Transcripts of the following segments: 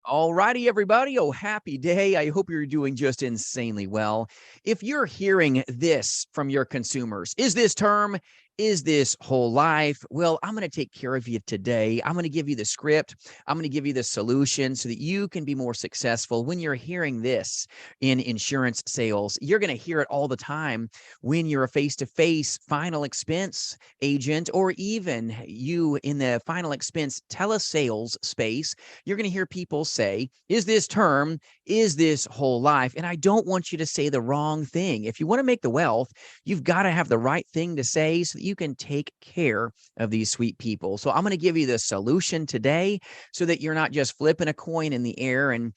All righty, everybody. Oh, happy day. I hope you're doing just insanely well. If you're hearing this from your consumers, is this term, is this whole life? Well, I'm going to take care of you today. I'm going to give you the script. I'm going to give you the solution so that you can be more successful. When you're hearing this in insurance sales, you're going to hear it all the time when you're a face-to-face final expense agent, or even you in the final expense telesales space. You're going to hear people say, is this term, is this whole life? And I don't want you to say the wrong thing. If you want to make the wealth, you've got to have the right thing to say so that you can take care of these sweet people. So I'm going to give you the solution today so that you're not just flipping a coin in the air and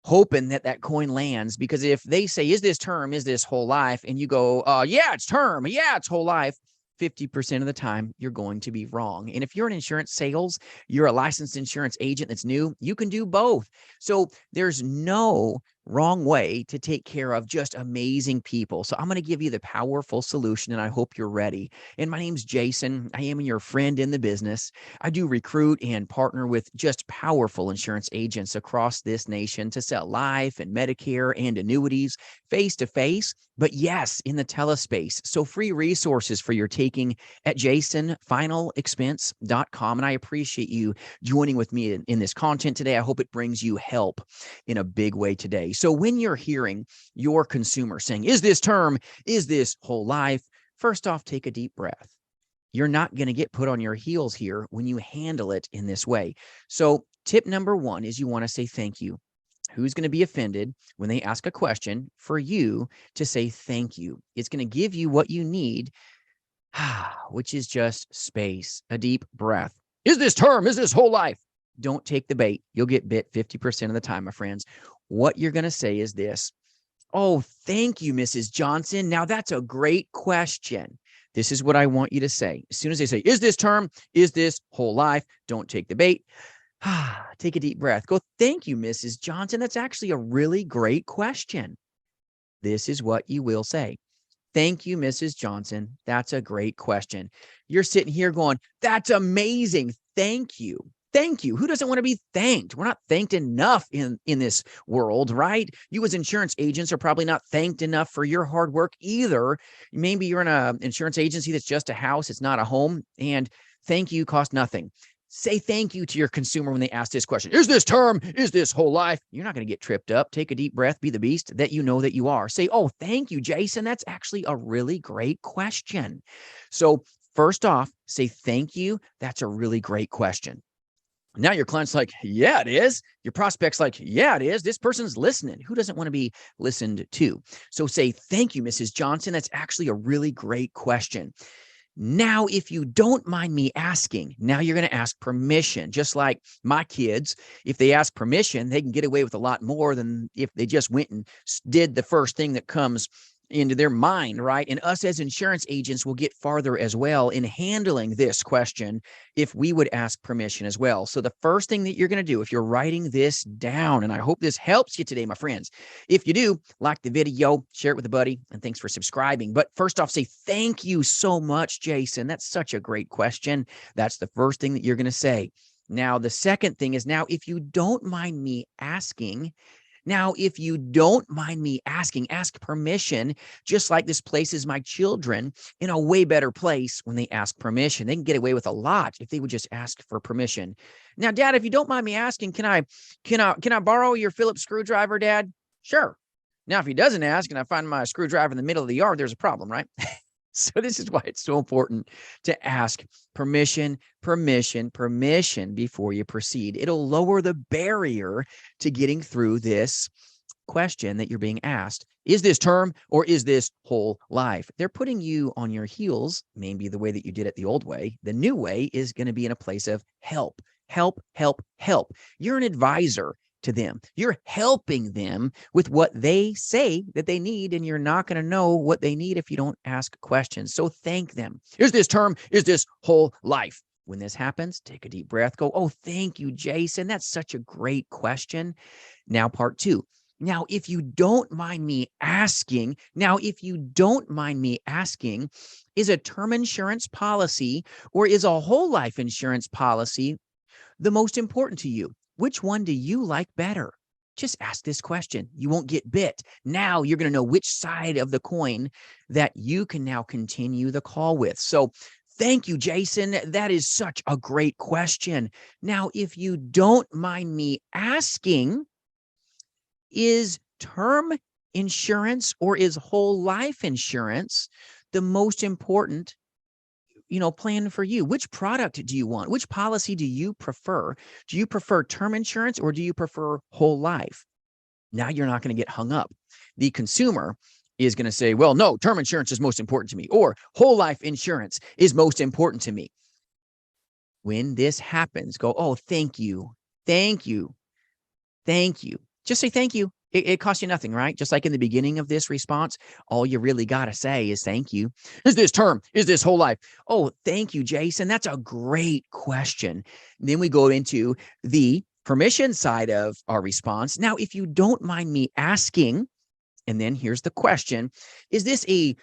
hoping that that coin lands. Because if they say, is this term, is this whole life? And you go, yeah, it's term. Yeah, it's whole life. 50% of the time, you're going to be wrong. And if you're in insurance sales, you're a licensed insurance agent that's new, you can do both. So there's no wrong way to take care of just amazing people. So I'm going to give you the powerful solution, and I hope you're ready. And my name's Jason. I am your friend in the business. I do recruit and partner with just powerful insurance agents across this nation to sell life and Medicare and annuities face to face, but yes, in the telespace. So free resources for your taking at jasonfinalexpense.com. And I appreciate you joining with me in this content today. I hope it brings you help in a big way today. So when you're hearing your consumer saying, is this term, is this whole life? First off, take a deep breath. You're not going to get put on your heels here when you handle it in this way. So tip number one is you want to say thank you. Who's going to be offended when they ask a question for you to say thank you? It's going to give you what you need, which is just space, a deep breath. Is this term, is this whole life? Don't take the bait. You'll get bit 50% of the time, my friends. What you're going to say is this. Oh, thank you, Mrs. Johnson. Now, that's a great question. This is what I want you to say. As soon as they say, is this term, is this whole life? Don't take the bait. Take a deep breath. Go, thank you, Mrs. Johnson. That's actually a really great question. This is what you will say. Thank you, Mrs. Johnson. That's a great question. You're sitting here going, that's amazing. Thank you. Thank you. Who doesn't want to be thanked? We're not thanked enough in this world, right? You as insurance agents are probably not thanked enough for your hard work either. Maybe you're in an insurance agency that's just a house. It's not a home. And thank you costs nothing. Say thank you to your consumer when they ask this question. Is this term? Is this whole life? You're not going to get tripped up. Take a deep breath. Be the beast that you know that you are. Say, oh, thank you, Jason. That's actually a really great question. So first off, say thank you. That's a really great question. Now your client's like, yeah, it is. Your prospect's like, yeah, it is. This person's listening. Who doesn't want to be listened to? So say, thank you, Mrs. Johnson. That's actually a really great question. Now, if you don't mind me asking, now you're going to ask permission. Just like my kids, if they ask permission, they can get away with a lot more than if they just went and did the first thing that comes into their mind, right? And us as insurance agents will get farther as well in handling this question if we would ask permission as well. So the first thing that you're going to do, if you're writing this down, and I hope this helps you today, my friends, if you do, like the video, share it with a buddy, and thanks for subscribing. But first off, say, thank you so much, Jason. That's such a great question. That's the first thing that you're going to say. Now, the second thing is, now, if you don't mind me asking, ask permission, just like this places my children in a way better place when they ask permission. They can get away with a lot if they would just ask for permission. Now, Dad, if you don't mind me asking, can I borrow your Phillips screwdriver, Dad? Sure. Now, if he doesn't ask and I find my screwdriver in the middle of the yard, there's a problem, right? So this is why it's so important to ask permission before you proceed. It'll lower the barrier to getting through this question that you're being asked. Is this term or is this whole life? They're putting you on your heels, maybe the way that you did it the old way. The new way is going to be in a place of help. You're an advisor to them. You're helping them with what they say that they need, and you're not going to know what they need if you don't ask questions. So thank them. Is this term? Is this whole life? When this happens, take a deep breath. Go, oh, thank you, Jason. That's such a great question. Now, part two. Now, if you don't mind me asking, is a term insurance policy or is a whole life insurance policy the most important to you? Which one do you like better? Just ask this question. You won't get bit. Now you're going to know which side of the coin that you can now continue the call with. So thank you, Jason. That is such a great question. Now, if you don't mind me asking, is term insurance or is whole life insurance the most important plan for you? Which product do you want? Which policy do you prefer? Do you prefer term insurance or do you prefer whole life? Now you're not going to get hung up. The consumer is going to say, well, no, term insurance is most important to me, or whole life insurance is most important to me. When this happens, go, oh, thank you. Thank you. Thank you. Just say thank you. It costs you nothing, right? Just like in the beginning of this response, all you really got to say is thank you. Is this term? Is this whole life? Oh, thank you, Jason. That's a great question. Then we go into the permission side of our response. Now, if you don't mind me asking, and then here's the question, is this a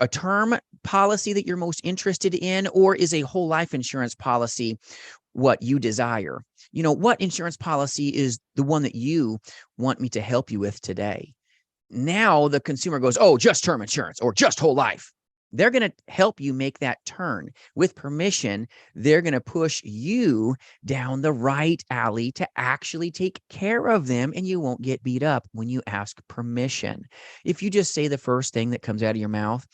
term policy that you're most interested in, or is a whole life insurance policy what you desire? What insurance policy is the one that you want me to help you with today? Now the consumer goes, oh, just term insurance or just whole life. They're going to help you make that turn. With permission, they're going to push you down the right alley to actually take care of them, and you won't get beat up when you ask permission. If you just say the first thing that comes out of your mouth,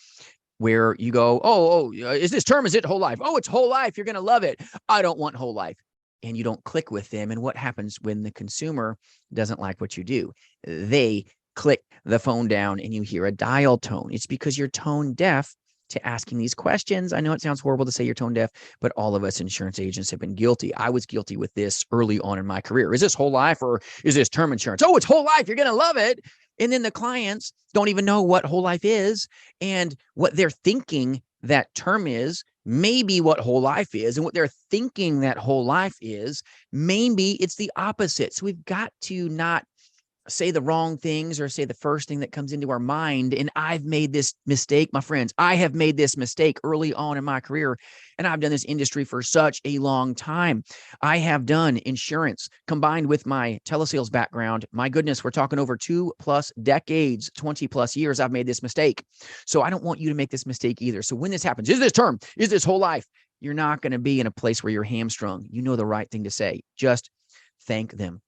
where you go, oh, is this term? Is it whole life? Oh, it's whole life. You're going to love it. I don't want whole life. And you don't click with them. And what happens when the consumer doesn't like what you do? They click the phone down and you hear a dial tone. It's because you're tone deaf to asking these questions. I know it sounds horrible to say you're tone deaf, but all of us insurance agents have been guilty. I was guilty with this early on in my career. Is this whole life or is this term insurance? Oh, it's whole life. You're going to love it. And then the clients don't even know what whole life is, and what they're thinking that term is maybe what whole life is, and what they're thinking that whole life is, maybe it's the opposite. So we've got to not say the wrong things or say the first thing that comes into our mind. And I've made this mistake, my friends. I have made this mistake early on in my career, and I've done this industry for such a long time. I have done insurance combined with my telesales background. My goodness, we're talking over 2+ decades, 20+ years. I've made this mistake. So I don't want you to make this mistake either. So when this happens, is this term? Is this whole life? You're not going to be in a place where you're hamstrung. You know the right thing to say. Just thank them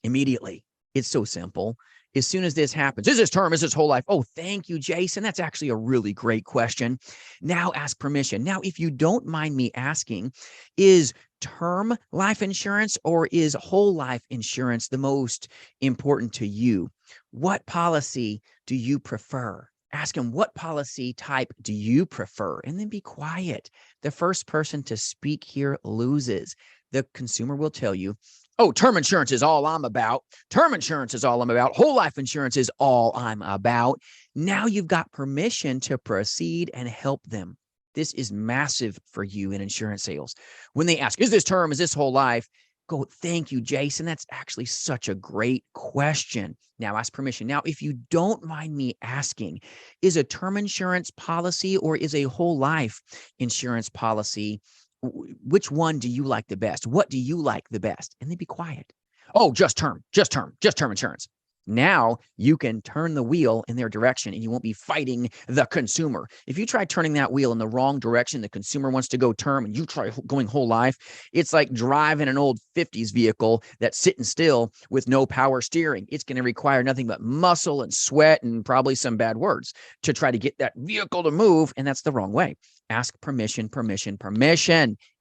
immediately. It's so simple. As soon as this happens, is this term? Is this whole life? Oh, thank you, Jason. That's actually a really great question. Now ask permission. Now, if you don't mind me asking, is term life insurance or is whole life insurance the most important to you? What policy do you prefer? Ask them, what policy type do you prefer? And then be quiet. The first person to speak here loses. The consumer will tell you, oh, term insurance is all I'm about. Term insurance is all I'm about. Whole life insurance is all I'm about. Now you've got permission to proceed and help them. This is massive for you in insurance sales. When they ask, is this term? Is this whole life? Go, thank you, Jason. That's actually such a great question. Now ask permission. Now, if you don't mind me asking, is a term insurance policy or is a whole life insurance policy, which one do you like the best? What do you like the best? And then be quiet. Oh, just term insurance. Now you can turn the wheel in their direction and you won't be fighting the consumer. If you try turning that wheel in the wrong direction, the consumer wants to go term and you try going whole life, it's like driving an old 50s vehicle that's sitting still with no power steering. It's going to require nothing but muscle and sweat and probably some bad words to try to get that vehicle to move. And that's the wrong way. Ask permission.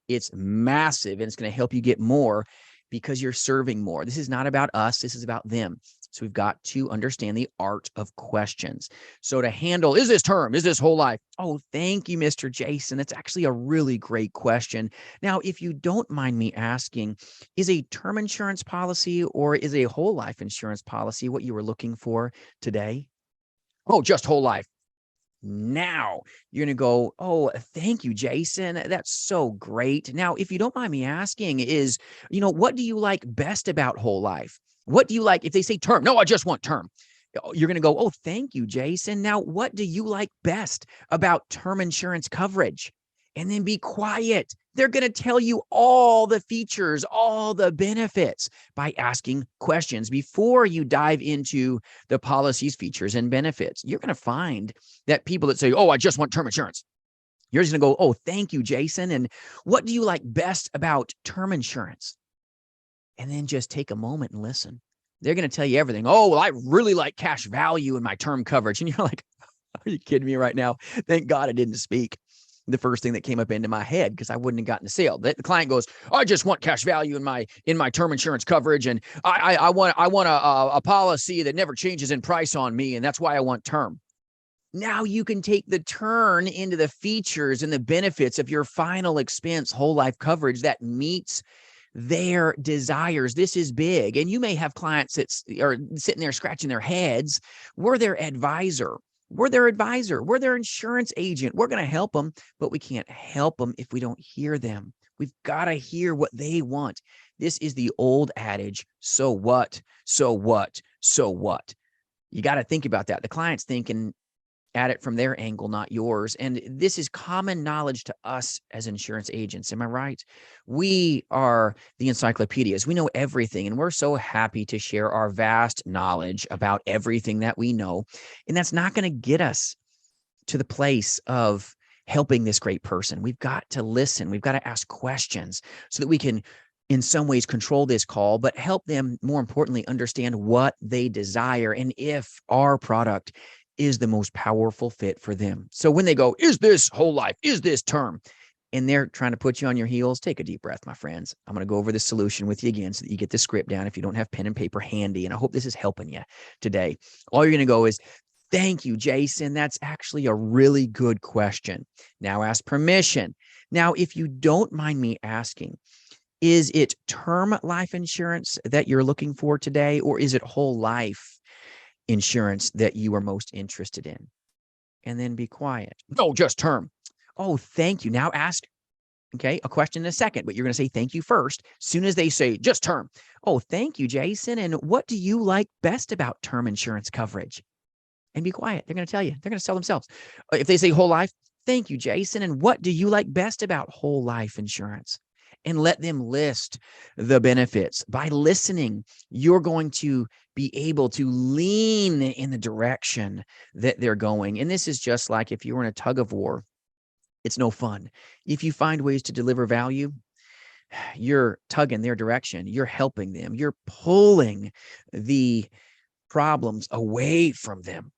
It's massive, and it's going to help you get more because you're serving more. This is not about us. This is about them. So we've got to understand the art of questions. So to handle, is this term? Is this whole life? Oh, thank you, Mr. Jason. That's actually a really great question. Now, if you don't mind me asking, is a term insurance policy or is a whole life insurance policy what you were looking for today? Oh, just whole life. Now you're going to go, oh, thank you, Jason. That's so great. Now, if you don't mind me asking is, what do you like best about whole life? What do you like? If they say term, no, I just want term. You're going to go, oh, thank you, Jason. Now, what do you like best about term insurance coverage? And then be quiet. They're going to tell you all the features, all the benefits by asking questions before you dive into the policy's features and benefits. You're going to find that people that say, oh, I just want term insurance, you're just going to go, oh, thank you, Jason. And what do you like best about term insurance? And then just take a moment and listen. They're going to tell you everything. Oh, well, I really like cash value in my term coverage. And you're like, are you kidding me right now? Thank God I didn't speak the first thing that came up into my head, because I wouldn't have gotten a sale. The client goes, I just want cash value in my term insurance coverage. And I want a policy that never changes in price on me. And that's why I want term. Now you can take the turn into the features and the benefits of your final expense whole life coverage that meets their desires. This is big. And you may have clients that are sitting there scratching their heads. We're their advisor. We're their insurance agent. We're going to help them, but we can't help them if we don't hear them. We've got to hear what they want. This is the old adage, so what? So what? So what? You got to think about that. The client's thinking at it from their angle, not yours. And this is common knowledge to us as insurance agents. Am I right? We are the encyclopedias. We know everything, and we're so happy to share our vast knowledge about everything that we know. And that's not going to get us to the place of helping this great person. We've got to listen. We've got to ask questions so that we can, in some ways, control this call, but help them, more importantly, understand what they desire and if our product is the most powerful fit for them. So when they go, is this whole life? Is this term? And they're trying to put you on your heels, take a deep breath, my friends. I'm going to go over the solution with you again so that you get the script down if you don't have pen and paper handy. And I hope this is helping you today. All you're going to go is, thank you, Jason. That's actually a really good question. Now ask permission. Now, if you don't mind me asking, is it term life insurance that you're looking for today, or is it whole life insurance that you are most interested in? And then be quiet. No, just term. Oh, thank you. Now ask, a question in a second, but you're going to say thank you first. As soon as they say just term. Oh, thank you, Jason. And what do you like best about term insurance coverage? And be quiet. They're going to tell you. They're going to tell themselves. If they say whole life, thank you, Jason. And what do you like best about whole life insurance? And let them list the benefits. By listening, you're going to be able to lean in the direction that they're going. And this is just like if you were in a tug of war. It's no fun. If you find ways to deliver value, you're tugging their direction. You're helping them. You're pulling the problems away from them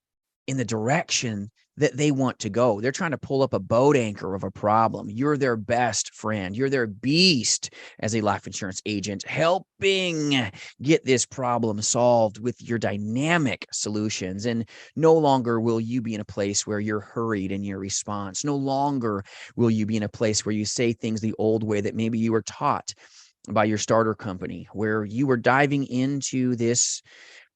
in the direction that they want to go. They're trying to pull up a boat anchor of a problem. You're their best friend. You're their beast as a life insurance agent, helping get this problem solved with your dynamic solutions. And no longer will you be in a place where you're hurried in your response. No longer will you be in a place where you say things the old way that maybe you were taught by your starter company, where you were diving into this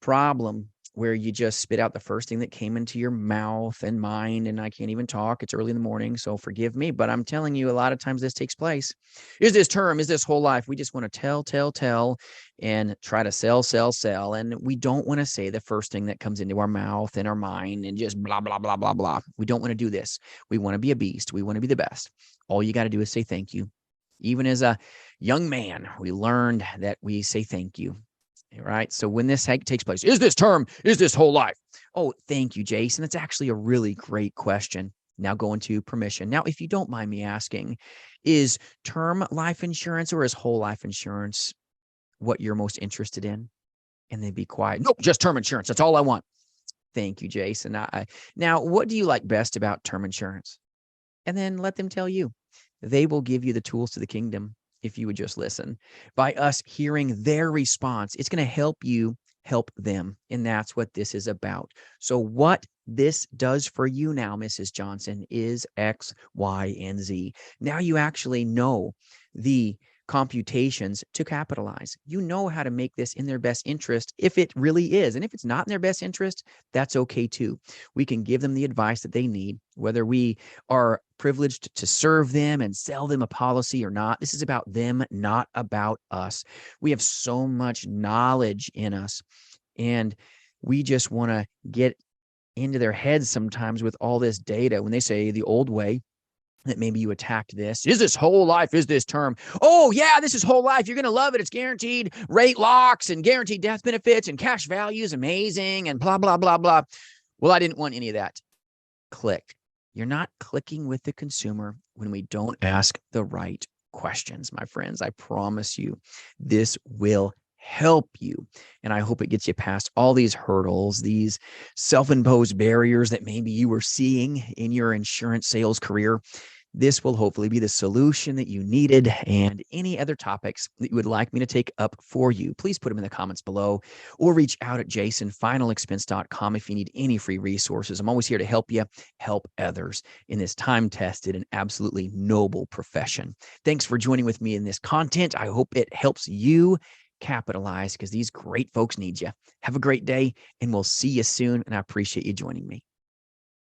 problem where you just spit out the first thing that came into your mouth and mind. And I can't even talk. It's early in the morning, so forgive me. But I'm telling you, a lot of times this takes place. Is this term? Is this whole life? We just want to tell, and try to sell. And we don't want to say the first thing that comes into our mouth and our mind and just blah, blah, blah, blah, blah. We don't want to do this. We want to be a beast. We want to be the best. All you got to do is say thank you. Even as a young man, we learned that we say thank you. Right. So when this takes place, is this term? Is this whole life? Oh, thank you, Jason. That's actually a really great question. Now go into permission. Now, if you don't mind me asking, is term life insurance or is whole life insurance what you're most interested in? And then be quiet. Nope, just term insurance. That's all I want. Thank you, Jason. Now, what do you like best about term insurance? And then let them tell you. They will give you the tools to the kingdom. If you would just listen, by us hearing their response, it's going to help you help them. And that's what this is about. So what this does for you now, Mrs. Johnson, is X, Y, and Z. Now you actually know the computations to capitalize. You know how to make this in their best interest if it really is. And if it's not in their best interest, that's okay too. We can give them the advice that they need, whether we are privileged to serve them and sell them a policy or not. This is about them, not about us. We have so much knowledge in us, and we just want to get into their heads sometimes with all this data. When they say the old way, that maybe you attacked this. Is this whole life? Is this term? Oh, yeah, this is whole life. You're going to love it. It's guaranteed rate locks and guaranteed death benefits and cash value is amazing and blah, blah, blah, blah. Well, I didn't want any of that. Click. You're not clicking with the consumer when we don't ask the right questions, my friends. I promise you, this will help you. And I hope it gets you past all these hurdles, these self-imposed barriers that maybe you were seeing in your insurance sales career. This will hopefully be the solution that you needed. And any other topics that you would like me to take up for you, please put them in the comments below or reach out at jasonfinalexpense.com if you need any free resources. I'm always here to help you, help others in this time-tested and absolutely noble profession. Thanks for joining with me in this content. I hope it helps you capitalize because these great folks need you. Have a great day, and we'll see you soon. And I appreciate you joining me.